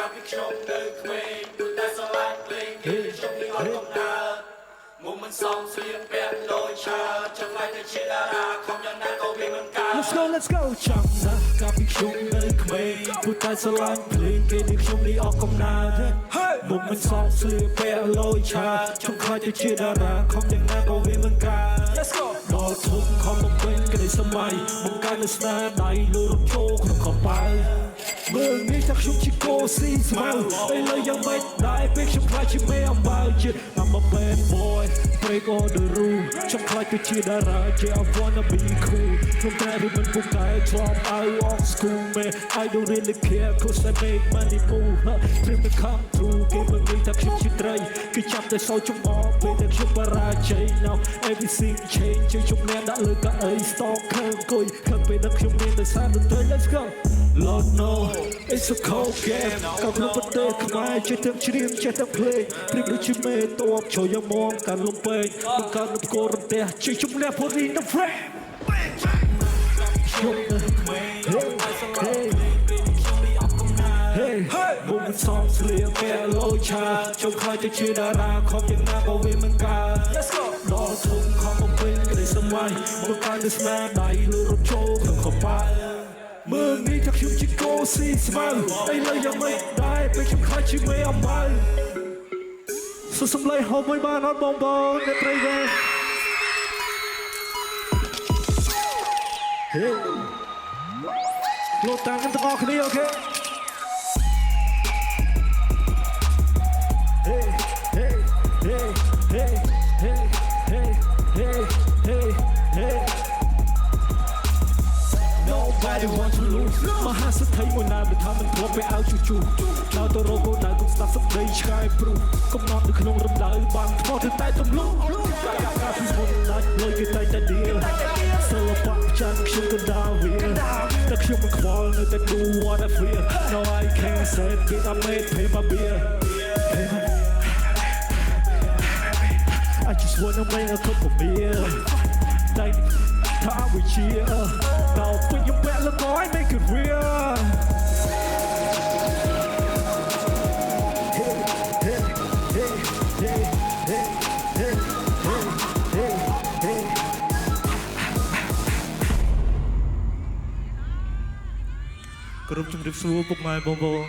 កាពីខ្ញុំនៅក្មេងព្រោះតែស្រឡាញ់ភ្លេងគេខ្ញុំនេះអត់កំណើតមុំមិនសមស្លៀកពាក់ដូចឆើតចង់ឲ្យតែជាតារាខំយ៉ាងណាក៏វាមិនកើត Let's go ចាំណាកាពីខ្ញុំនៅក្មេងព្រោះតែស្រឡាញ់ភ្លេងគេនេះខ្ញុំនេះអត់កំណើតមុំមិនសមស្លៀកពាក់ដូចឆើតចង់ឲ្យតែជាតារាខំយ៉ាងណាក៏វាមិនកើត Let's go ដល់ធំខំមកពេញក្តីសម័យបង្កើតនៅស្នាដៃលើរំជោក្នុងកប៉ាល់មើលនេះថាខ្ញុំជាកូស៊ីស្មៅឥឡូវយ៉ាងម៉េចដែរពេលខ្ញុំខ្លាចជាមេអំបៅជាតិ I'm a bad boy break all the rules ខ្ញុំខ្លាចទៅជាតារា I wanna be cool ខ្ញុំតែមិនពុកតែ drop out of school man I don't really care cause I make money move dream to come true គេមើលនេះថាខ្ញុំជាត្រីគឺចាប់តែសោចំអកពេលតែខ្ញុំបរាជ័យ now everything change ជ័យជំនះដាក់លើកៅអី stop ខើអង្គុយខឹងពេលដែលខ្ញុំមានតែសារទៅ let's go Lord no it's a cold game កោក្នុងប្រទេសខ្មែរចេះទាំងច្រៀងចេះទាំងភ្លេងព្រៀបដូចជាមេតបចូលយ៉ាងមកកាន់លំពេងបង្កើតនូវគោលរន្ទះជ័យជំនះពលរីនៅ frame ខ្ញុំនៅក្មេងតែស្រឡាញ់ភ្លេងពេលខ្ញុំនេះអត់កំណើតមុំមិនសមស្លៀកពាក់លោឆាចង់ខ្លាចទៅជាតារាខំយ៉ាងណាក៏វាមិនកើត Let's go ដល់ធំខំមកពេញក្តីសម័យបង្កើតនៅស្នាដៃលើរំជោក្នុងកប៉ាល់មើលនេះថាខ្ញុំជាកូស៊ីស្មៅឥឡូវយ៉ាងម៉េចដែរពេលខ្ញុំខ្លាចជាមេអំបៅសុំសំឡេងហូបមួយបានអត់បងប្អូនអ្នកព្រៃវែងហេលោកតាំងទាំងអស់គ្នាអូខេហេហេហេហេហេហេហេហេ Nobody want to lose មហាសទ្ធិមួយណាមិនថាមិនធ្លាប់ไปឲ្យជូដល់ទៅរកគោលដៅគុំស្ដាប់សម្ដីឆ្ងាយព្រោះកំណត់នៅក្នុងរំដៅបានខ្វល់ទៅតែទម្លុះការពីមុនណាច់លុយគេតែដៀលសិល្បៈចាន់ខ្ញុំក៏ដាវាតែខ្ញុំមិនខ្វល់នៅតែ do what I feel no I can't say it I made pay my bill I just wanna make a cup of beer like how we cheer now put your back look boy make it real hey hey hey hey hey hey hey hey គ្រប់ជំរាបសួរពុកម៉ែបងប្អូន